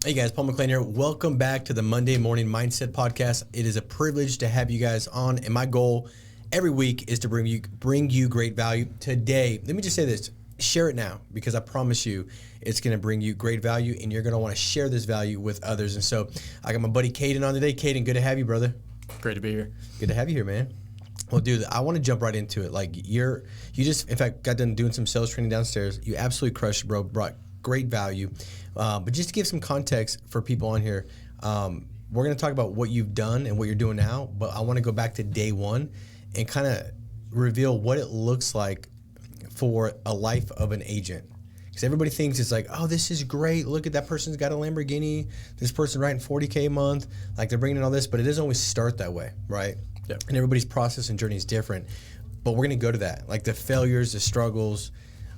Hey guys, Paul McLean here. Welcome back to the Monday Morning Mindset Podcast. It is a privilege to have you guys on, and my goal every week is to bring you great value. Today, let me just say this: share it now, because I promise you, it's going to bring you great value, and you're going to want to share this value with others. And so, I got my buddy Caiden on today. Caiden, good to have you, brother. Great to be here. Good to have you here, man. Well, dude, I want to jump right into it. Like you just, in fact, got done doing some sales training downstairs. You absolutely crushed it, bro. Brought great value. But just to give some context for people on here, we're going to talk about what you've done and what you're doing now. But I want to go back to day one and kind of reveal what it looks like for a life of an agent. Because everybody thinks it's like, oh, this is great. Look at that person's got a Lamborghini. This person writing $40K a month. Like they're bringing in all this, but it doesn't always start that way, right? Yep. And everybody's process and journey is different. But we're going to go to that, like the failures, the struggles,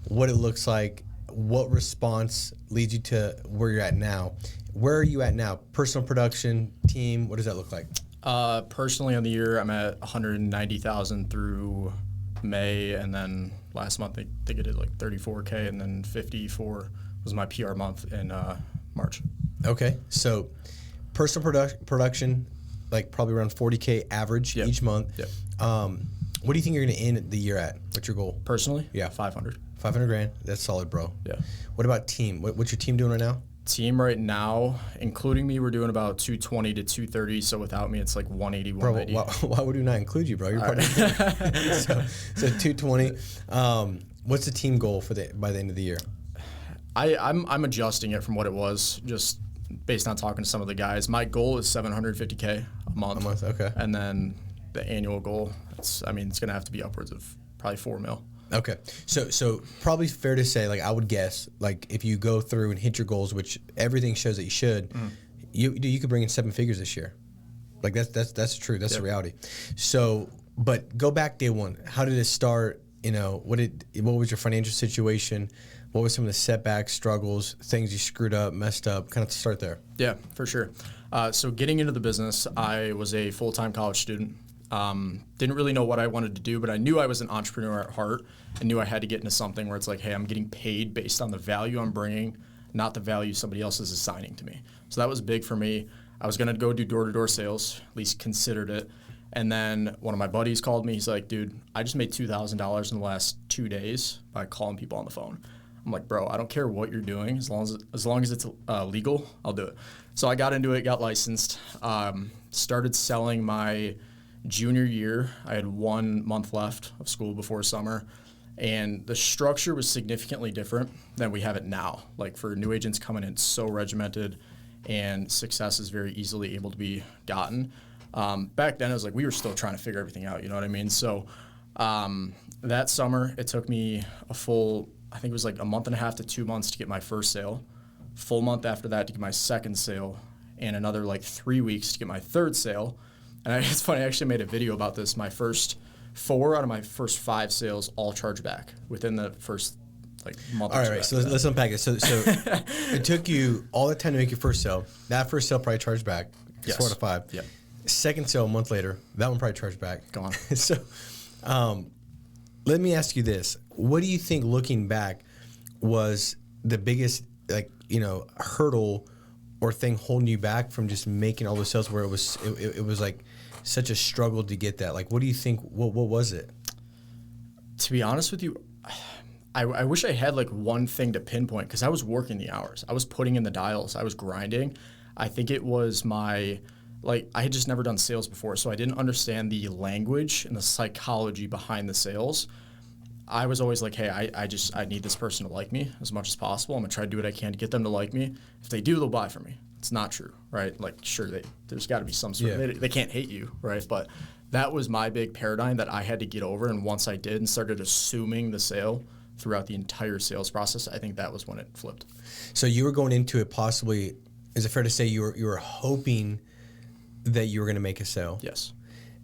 what it looks like, what response leads you to where you're at now. Where are you at now? Personal production, team, what does that look like? Personally, on the year, I'm at 190,000 through May, and then last month I think I did like 34K, and then 54 was my PR month in March. Okay, so personal production, like probably around 40K average each month. Yep. What do you think you're going to end the year at? What's your goal? Personally? Yeah. 500. 500 grand. That's solid, bro. Yeah. What about team? What's your team doing right now? Team right now, including me, we're doing about 220 to 230. So without me, it's like 180, 190. Bro, why would we not include you, bro? You're part of the team. So 220. What's the team goal by the end of the year? I'm adjusting it from what it was, just based on talking to some of the guys. My goal is 750K a month. A month, okay. And then the annual goal, it's going to have to be upwards of probably 4 mil. Okay. So probably fair to say, like I would guess, like if you go through and hit your goals, which everything shows that you should, you could bring in 7 figures this year. Like that's true. That's the reality. So, but go back day one. How did it start? You know, what was your financial situation? What were some of the setbacks, struggles, things you screwed up, messed up? Kind of start there. Yeah, for sure. So getting into the business, I was a full-time college student. Didn't really know what I wanted to do, but I knew I was an entrepreneur at heart. I knew I had to get into something where it's like, hey, I'm getting paid based on the value I'm bringing, not the value somebody else is assigning to me. So that was big for me. I was going to go do door-to-door sales, at least considered it. And then one of my buddies called me. He's like, dude, I just made $2,000 in the last 2 days by calling people on the phone. I'm like, bro, I don't care what you're doing. As long as it's legal, I'll do it. So I got into it, got licensed, started selling my junior year. I had 1 month left of school before summer, and the structure was significantly different than we have it now. Like for new agents coming in, it's so regimented, and success is very easily able to be gotten. Back then, it was like we were still trying to figure everything out, you know what I mean? So that summer, it took me a full, I think it was like a month and a half to 2 months to get my first sale, full month after that to get my second sale, and another like 3 weeks to get my third sale. And it's funny, I actually made a video about this. My first 4 out of my first 5 sales all charged back within the first like month. All right, so let's unpack it. So it took you all the time to make your first sale. That first sale probably charged back. Yes. 4 out of 5. Yeah. Second sale a month later, that one probably charged back. Gone. So let me ask you this. What do you think, looking back, was the biggest hurdle or thing holding you back from just making all those sales, where it was like such a struggle to get that? Like, what do you think, what was it? To be honest with you, I wish I had like one thing to pinpoint, because I was working the hours. I was putting in the dials. I was grinding. I think it was I had just never done sales before, so I didn't understand the language and the psychology behind the sales. I was always like, hey, I need this person to like me as much as possible. I'm going to try to do what I can to get them to like me. If they do, they'll buy from me. It's not true, right? Like, sure, there's got to be some sort of, they can't hate you, right? But that was my big paradigm that I had to get over. And once I did and started assuming the sale throughout the entire sales process, I think that was when it flipped. So you were going into it possibly, is it fair to say you were hoping that you were going to make a sale? Yes.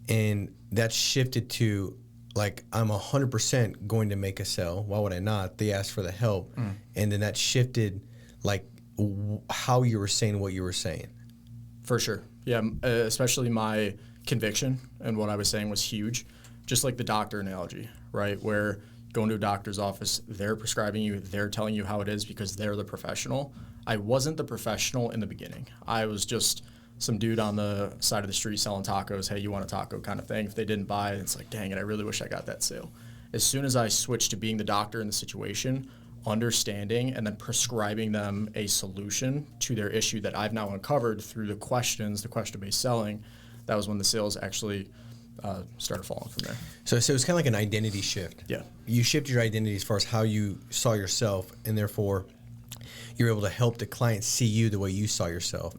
And that shifted to, like, I'm 100% going to make a sale. Why would I not? They asked for the help. And then that shifted, like, how you were saying what you were saying. For sure. Yeah, especially my conviction and what I was saying was huge. Just like the doctor analogy, right? Where going to a doctor's office, they're prescribing you, they're telling you how it is because they're the professional. I wasn't the professional in the beginning. I was just some dude on the side of the street selling tacos. Hey, you want a taco kind of thing. If they didn't buy it, it's like, dang it, I really wish I got that sale. As soon as I switched to being the doctor in the situation, understanding and then prescribing them a solution to their issue that I've now uncovered through the question-based selling, that was when the sales actually started falling from there. So it's kind of like an identity shift. Yeah. You shift your identity as far as how you saw yourself, and therefore you're able to help the client see you the way you saw yourself.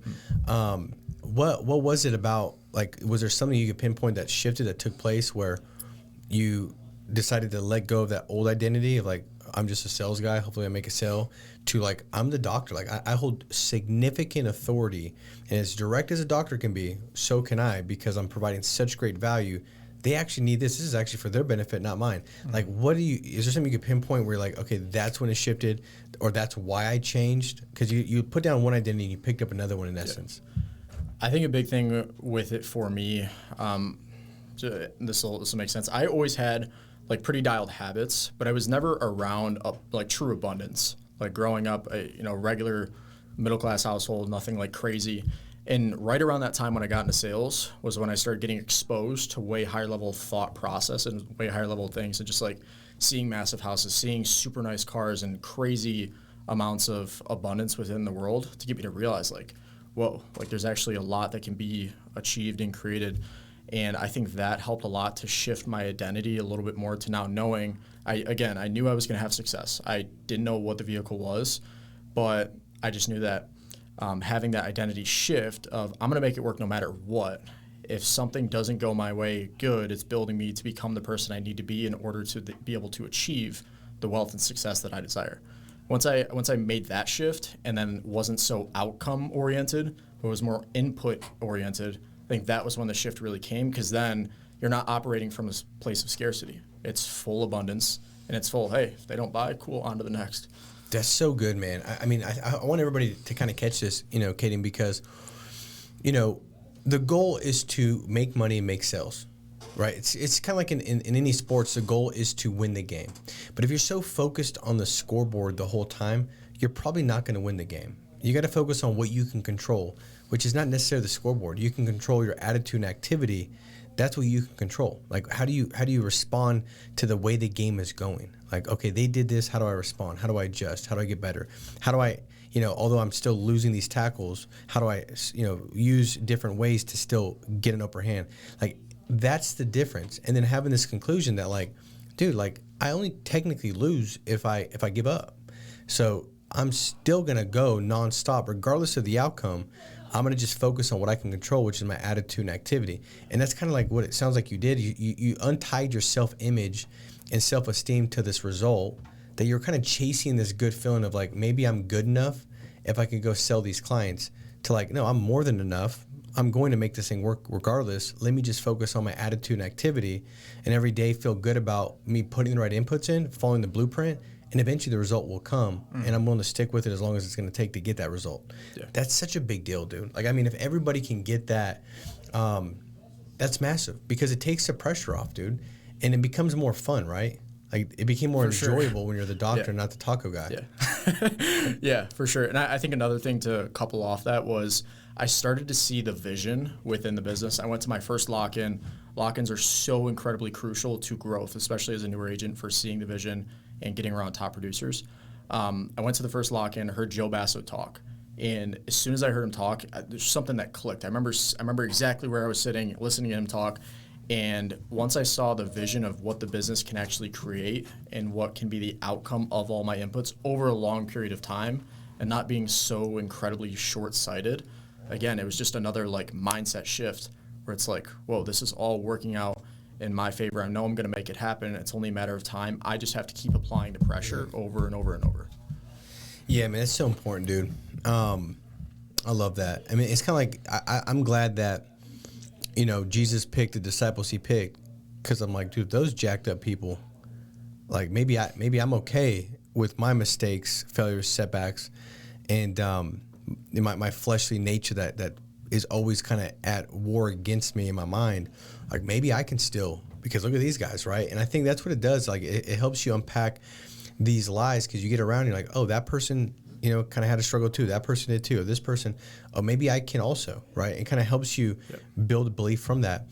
Mm-hmm. What was it about, like, was there something you could pinpoint that shifted, that took place where you decided to let go of that old identity of like, I'm just a sales guy, hopefully I make a sale, to like, I'm the doctor. Like I hold significant authority, and as direct as a doctor can be, so can I, because I'm providing such great value. They actually need this. This is actually for their benefit, not mine. Mm-hmm. Like, is there something you could pinpoint where you're like, okay, that's when it shifted, or that's why I changed? Because you put down one identity and you picked up another one in essence. I think a big thing with it for me, this will make sense. I always had like pretty dialed habits, but I was never around like true abundance. Like growing up, regular middle class household, nothing like crazy. And right around that time when I got into sales was when I started getting exposed to way higher level thought process and way higher level things, and just like seeing massive houses, seeing super nice cars, and crazy amounts of abundance within the world to get me to realize like, whoa, like there's actually a lot that can be achieved and created. And I think that helped a lot to shift my identity a little bit more to now knowing, I knew I was going to have success. I didn't know what the vehicle was, but I just knew that having that identity shift of I'm going to make it work no matter what. If something doesn't go my way, good, it's building me to become the person I need to be in order to be able to achieve the wealth and success that I desire. Once I made that shift and then wasn't so outcome oriented, but was more input oriented, I think that was when the shift really came, because then you're not operating from a place of scarcity. It's full abundance, and it's full, hey, if they don't buy, cool, on to the next. That's so good, man. I mean, I want everybody to kind of catch this, Caiden, because, the goal is to make money and make sales, right? It's kind of like in any sports, the goal is to win the game. But if you're so focused on the scoreboard the whole time, you're probably not going to win the game. You got to focus on what you can control, which is not necessarily the scoreboard. You can control your attitude and activity. That's what you can control. Like, how do you respond to the way the game is going? Like, okay, they did this. How do I respond? How do I adjust? How do I get better? How do I, although I'm still losing these tackles, how do I, use different ways to still get an upper hand? Like, that's the difference. And then having this conclusion that, like, dude, like, I only technically lose if I give up. So I'm still going to go nonstop, regardless of the outcome. I'm going to just focus on what I can control, which is my attitude and activity. And that's kind of like what it sounds like you did. You untied your self-image and self-esteem to this result, that you're kind of chasing this good feeling of like, maybe I'm good enough if I could go sell these clients, to like, no, I'm more than enough. I'm going to make this thing work regardless. Let me just focus on my attitude and activity, and every day feel good about me putting the right inputs in, following the blueprint, and eventually the result will come, and I'm willing to stick with it as long as it's going to take to get that result. Yeah. That's such a big deal, dude. Like, I mean, if everybody can get that, that's massive, because it takes the pressure off, dude, and it becomes more fun, right? Like, it became more enjoyable when you're the doctor, not the taco guy. Yeah, yeah, for sure. And I think another thing to couple off that was I started to see the vision within the business. I went to my first lock-in. Lock-ins are so incredibly crucial to growth, especially as a newer agent, for seeing the vision and getting around top producers. I went to the first lock-in, heard Joe Basso talk. And as soon as I heard him talk, there's something that clicked. I remember exactly where I was sitting, listening to him talk. And once I saw the vision of what the business can actually create and what can be the outcome of all my inputs over a long period of time, and not being so incredibly short-sighted, again, it was just another like mindset shift where it's like, whoa, this is all working out in my favor. I know I'm going to make it happen. It's only a matter of time. I just have to keep applying the pressure over and over and over. Yeah, man, it's so important, dude. I love that. I mean, it's kind of like I'm glad that, Jesus picked the disciples he picked, because I'm like, dude, those jacked up people, like maybe I'm okay with my mistakes, failures, setbacks, and my fleshly nature that is always kind of at war against me in my mind. Like, maybe I can still, because look at these guys, right? And I think that's what it does. Like, it helps you unpack these lies, because you get around and you're like, oh, that person kind of had a struggle too. That person did too. Or this person, oh, maybe I can also, right? It kind of helps you build a belief from that.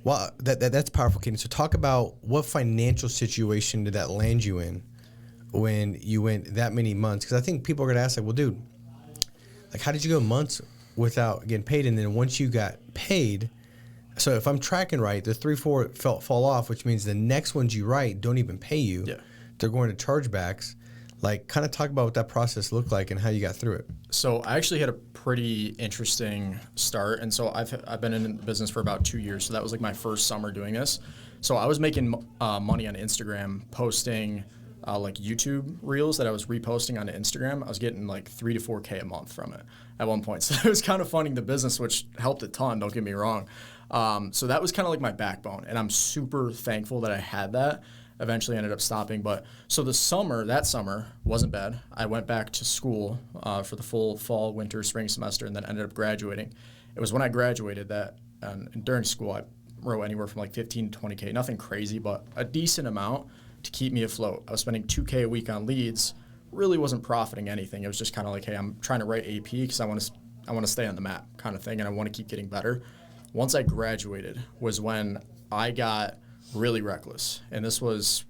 Well, that's powerful, Caiden. So talk about what financial situation did that land you in when you went that many months? Because I think people are going to ask, like, well, dude, like, how did you go months without getting paid? And then once you got paid, so if I'm tracking right, the 3, 4 fall off, which means the next ones you write don't even pay you. Yeah. They're going to chargebacks. Like, kind of talk about what that process looked like and how you got through it. So I actually had a pretty interesting start. And so I've been in the business for about 2 years. So that was like my first summer doing this. So I was making money on Instagram, posting like YouTube reels that I was reposting on Instagram. I was getting like 3 to 4K a month from it at one point. So it was kind of funding the business, which helped a ton, don't get me wrong. So that was kind of like my backbone. And I'm super thankful that I had that. Eventually ended up stopping. But so that summer wasn't bad. I went back to school for the full fall, winter, spring semester, and then ended up graduating. It was when I graduated that, and during school, I wrote anywhere from like 15 to 20K, nothing crazy, but a decent amount to keep me afloat. I was spending 2K a week on leads, really wasn't profiting anything. It was just kind of like, hey, I'm trying to write AP because I want to stay on the map kind of thing, and I want to keep getting better. Once I graduated was when I got really reckless. And this was,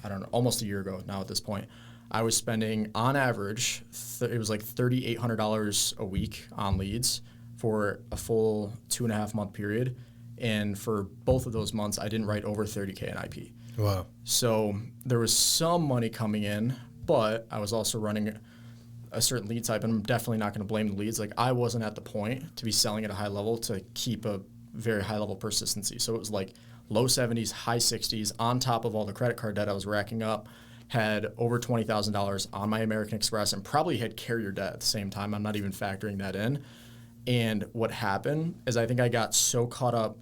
I don't know, almost a year ago now at this point. I was spending, on average, it was like $3,800 a week on leads for a full 2.5 month period. And for both of those months, I didn't write over 30K in IP. Wow. So there was some money coming in, but I was also running a certain lead type, and I'm definitely not going to blame the leads. Like, I wasn't at the point to be selling at a high level to keep a very high level persistency. So it was like low 70s, high 60s, on top of all the credit card debt I was racking up, had over $20,000 on my American Express, and probably had carrier debt at the same time. I'm not even factoring that in. And what happened is I think I got so caught up,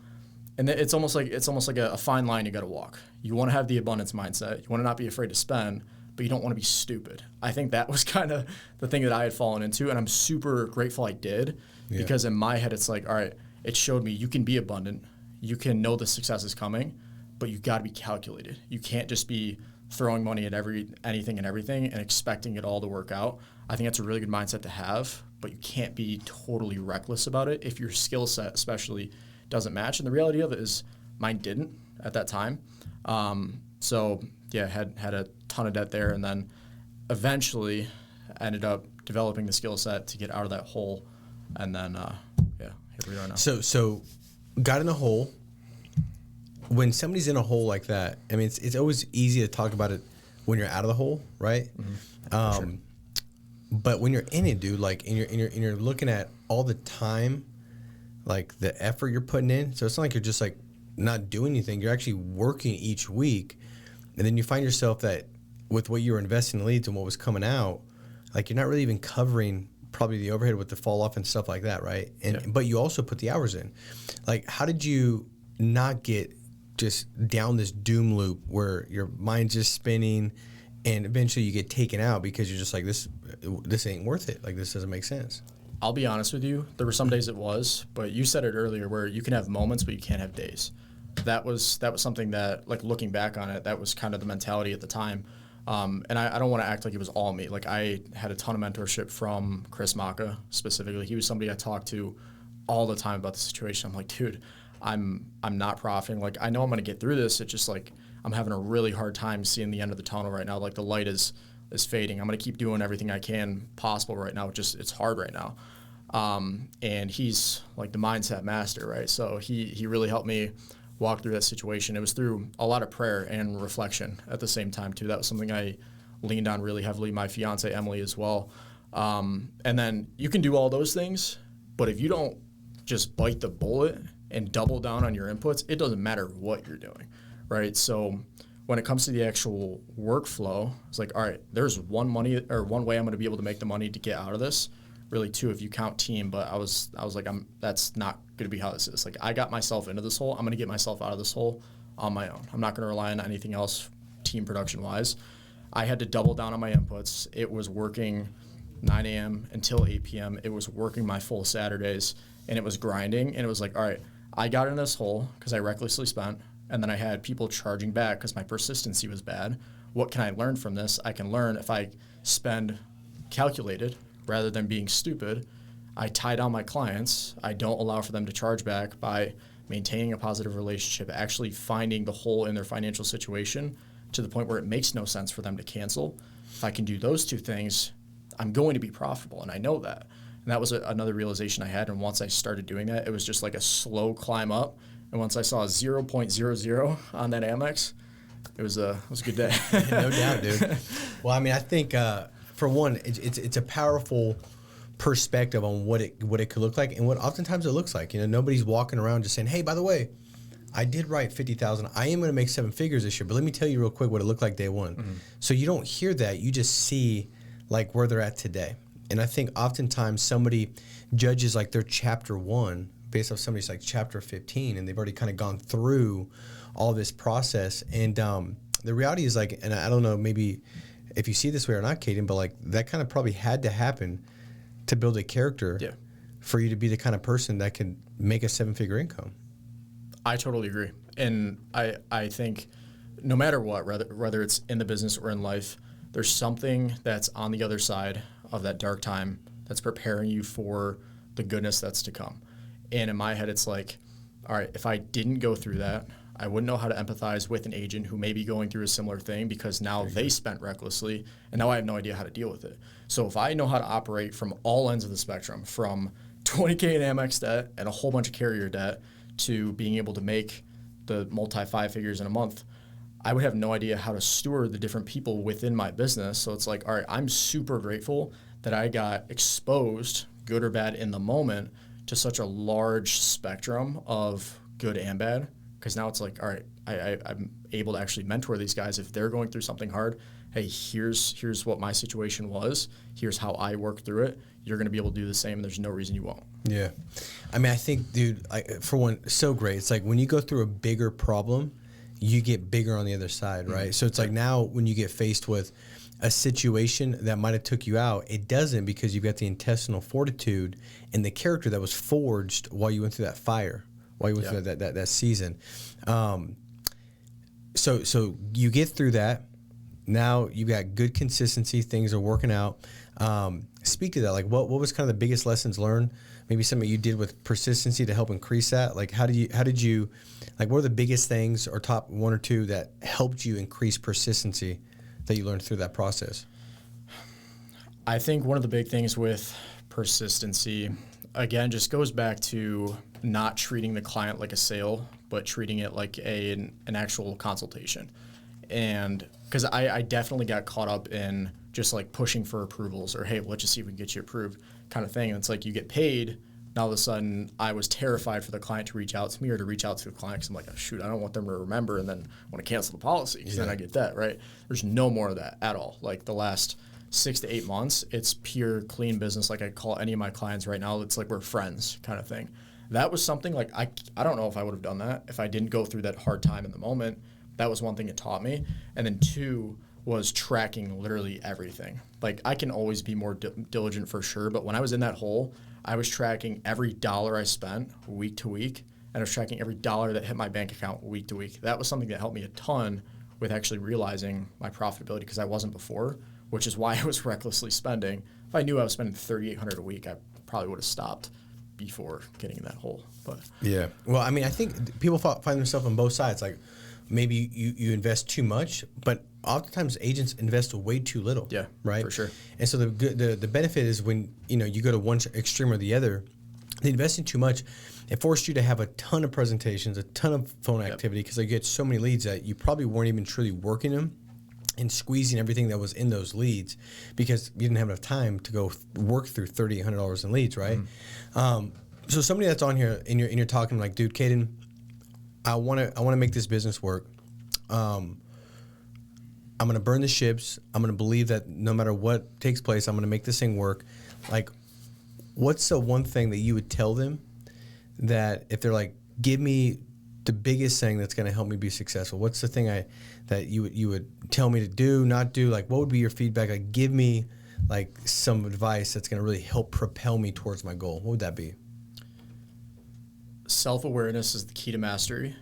and it's almost like a fine line you got to walk. You want to have the abundance mindset. You want to not be afraid to spend, but you don't want to be stupid. I think that was kind of the thing that I had fallen into, and I'm super grateful I did, because in my head it's like, all right, it showed me you can be abundant. You can know the success is coming, but you got to be calculated. You can't just be throwing money at anything and everything and expecting it all to work out. I think that's a really good mindset to have, but you can't be totally reckless about it if your skill set especially doesn't match. And the reality of it is mine didn't at that time. So yeah, had a ton of debt there, and then eventually ended up developing the skill set to get out of that hole. And then, here we are now. So got in a hole. When somebody's in a hole like that, I mean, it's always easy to talk about it when you're out of the hole, right? Mm-hmm. Sure. But when you're in it, dude, like, and you're looking at all the time, like the effort you're putting in. So it's not like you're just like not doing anything. You're actually working each week, and then you find yourself that with what you were investing in leads and what was coming out, like, you're not really even covering probably the overhead with the fall off and stuff like that, right? And but you also put the hours in. Like, how did you not get just down this doom loop where your mind's just spinning, and eventually you get taken out because you're just like, this ain't worth it. Like, this doesn't make sense. I'll be honest with you. There were some days it was, but you said it earlier where you can have moments, but you can't have days. That was something that, like, looking back on it, that was kind of the mentality at the time. And I don't want to act like it was all me. Like, I had a ton of mentorship from Chris Maka specifically. He was somebody I talked to all the time about the situation. I'm like, dude, I'm not profiting. Like, I know I'm going to get through this. It's just like I'm having a really hard time seeing the end of the tunnel right now. Like, the light is fading. I'm going to keep doing everything I can possible right now. It's hard right now. And he's like the mindset master, right? So he really helped me walk through that situation. It was through a lot of prayer and reflection at the same time too. That was something I leaned on really heavily. My fiance Emily as well. And then you can do all those things, but if you don't just bite the bullet and double down on your inputs, it doesn't matter what you're doing, right? So when it comes to the actual workflow, it's like, all right, there's one way I'm going to be able to make the money to get out of this. Really, two if you count team, but I was like, that's not going to be how this is. Like, I got myself into this hole. I'm going to get myself out of this hole on my own. I'm not going to rely on anything else team production wise. I had to double down on my inputs. It was working 9 a.m. until 8 p.m. It was working my full Saturdays, and it was grinding. And it was like, all right, I got in this hole because I recklessly spent, and then I had people charging back because my persistency was bad. what can I learn from this? I can learn if I spend calculated rather than being stupid. I tie down my clients. I don't allow for them to charge back by maintaining a positive relationship, actually finding the hole in their financial situation to the point where it makes no sense for them to cancel. If I can do those two things, I'm going to be profitable, and I know that. And that was another realization I had, and once I started doing that, it was just like a slow climb up. And once I saw 0.00 on that Amex, it was a good day. No doubt, dude. Well, I mean, I think for one, it's a powerful perspective on what it could look like and what oftentimes it looks like. You know, nobody's walking around just saying, "Hey, by the way, I did write 50,000. I am going to make 7 figures this year, but let me tell you real quick what it looked like day one." Mm-hmm. So you don't hear that. You just see like where they're at today. And I think oftentimes somebody judges like their chapter 1 based off somebody's like chapter 15, and they've already kind of gone through all this process. And the reality is like, and I don't know, maybe if you see this way or not, Caiden, but like that kind of probably had to happen to build a character for you to be the kind of person that can make a 7-figure income. I totally agree. And I think no matter what, whether it's in the business or in life, there's something that's on the other side of that dark time that's preparing you for the goodness that's to come. And in my head, it's like, all right, if I didn't go through that, I wouldn't know how to empathize with an agent who may be going through a similar thing because now they spent recklessly, and now I have no idea how to deal with it. So if I know how to operate from all ends of the spectrum, from $20K in Amex debt and a whole bunch of carrier debt to being able to make the multi-5 figures in a month, I would have no idea how to steward the different people within my business. So it's like, all right, I'm super grateful that I got exposed, good or bad, in the moment to such a large spectrum of good and bad. Because now it's like, all right, I'm able to actually mentor these guys. If they're going through something hard, hey, here's what my situation was. Here's how I worked through it. You're going to be able to do the same. And there's no reason you won't. Yeah. I mean, I think, dude, for one, so great. It's like when you go through a bigger problem, you get bigger on the other side, right? Mm-hmm. So it's like now when you get faced with a situation that might have took you out, it doesn't, because you've got the intestinal fortitude and the character that was forged while you went through that fire, while you went through that season. So you get through that. Now you got good consistency. Things are working out. Speak to that. Like, what was kind of the biggest lessons learned? Maybe something you did with persistency to help increase that. Like, how did you, like, what are the biggest things or top 1 or 2 that helped you increase persistency that you learned through that process? I think one of the big things with persistency, again, just goes back to not treating the client like a sale, but treating it like an actual consultation. And because I definitely got caught up in just like pushing for approvals or, hey, let's just see if we can get you approved kind of thing. And it's like you get paid. Now all of a sudden I was terrified for the client to reach out to me or to reach out to the client because I'm like, oh, shoot, I don't want them to remember and then want to cancel the policy because then I get that, right? There's no more of that at all. Like the last 6 to 8 months, it's pure clean business. Like I call any of my clients right now, it's like we're friends kind of thing. That was something like I don't know if I would have done that if I didn't go through that hard time in the moment. That was one thing it taught me. And then 2 was tracking literally everything. Like I can always be more diligent for sure, but when I was in that hole, I was tracking every dollar I spent week to week, and I was tracking every dollar that hit my bank account week to week. That was something that helped me a ton with actually realizing my profitability because I wasn't before, which is why I was recklessly spending. If I knew I was spending $3,800 a week, I probably would have stopped before getting in that hole. But yeah, well, I mean, I think people find themselves on both sides. Like maybe you invest too much, but oftentimes agents invest way too little. Yeah, right, for sure. And so the benefit is when you go to one extreme or the other. The investing too much, it forced you to have a ton of presentations, a ton of phone activity because you get so many leads that you probably weren't even truly working them and squeezing everything that was in those leads because you didn't have enough time to go work through $3,800 in leads, right? Mm-hmm. So somebody that's on here and you're talking like, dude, Caiden, I want to make this business work. I'm going to burn the ships. I'm going to believe that no matter what takes place, I'm going to make this thing work. Like, what's the one thing that you would tell them that if they're like, give me the biggest thing that's going to help me be successful? What's the thing that you would tell me to do, not do? Like, what would be your feedback? Like, give me like some advice that's going to really help propel me towards my goal. What would that be? Self-awareness is the key to mastery,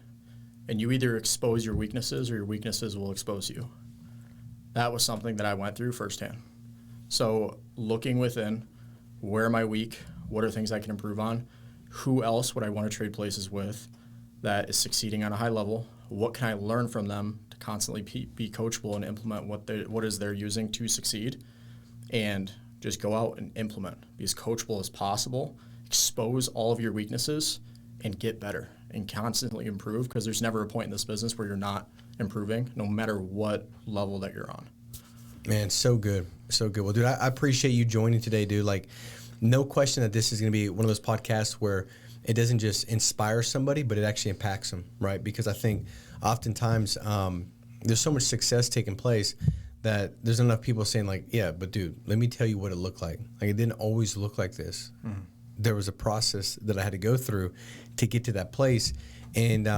and you either expose your weaknesses or your weaknesses will expose you. that was something that I went through firsthand. So looking within, where am I weak? What are things I can improve on? Who else would I want to trade places with that is succeeding on a high level? What can I learn from them to constantly be coachable and implement what is they're using to succeed? And just go out and implement. Be as coachable as possible. Expose all of your weaknesses and get better and constantly improve, because there's never a point in this business where you're not improving, no matter what level that you're on. Man, so good. So good. Well, dude, I appreciate you joining today, dude. Like, no question that this is going to be one of those podcasts where it doesn't just inspire somebody, but it actually impacts them, right? Because I think oftentimes there's so much success taking place that there's enough people saying like, yeah, but dude, let me tell you what it looked like. Like, it didn't always look like this. Mm-hmm. There was a process that I had to go through to get to that place. And,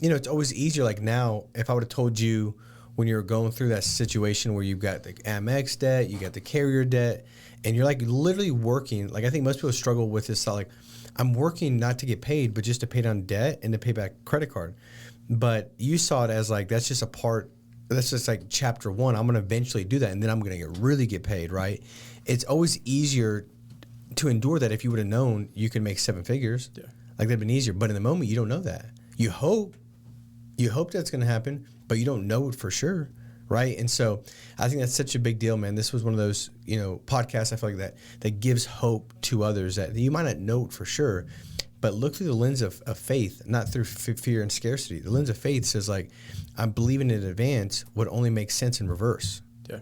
it's always easier. Like now, if I would have told you when you're going through that situation where you've got the Amex debt, you got the carrier debt, and you're like literally working. Like, I think most people struggle with this thought, like, I'm working not to get paid, but just to pay down debt and to pay back credit card. But you saw it as like, that's just like chapter one. I'm going to eventually do that, and then I'm going to really get paid, right? It's always easier to endure that if you would have known you could make 7 figures. Yeah. Like, that'd been easier. But in the moment, you don't know that. You hope that's going to happen, but you don't know it for sure, right? And so I think that's such a big deal, man. This was one of those, podcasts I feel like that gives hope to others that you might not know it for sure, but look through the lens of faith, not through fear and scarcity. The lens of faith says, like, I'm believing in advance what only makes sense in reverse. Yeah.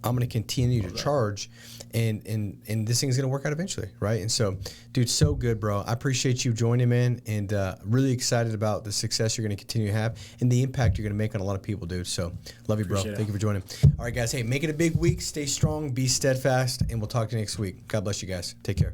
I'm going to continue to charge, and this thing's going to work out eventually, right? And so, dude, so good, bro. I appreciate you joining, man, and really excited about the success you're going to continue to have and the impact you're going to make on a lot of people, dude. So, love you, bro. Thank you for joining. All right, guys. Hey, make it a big week. Stay strong. Be steadfast, and we'll talk to you next week. God bless you guys. Take care.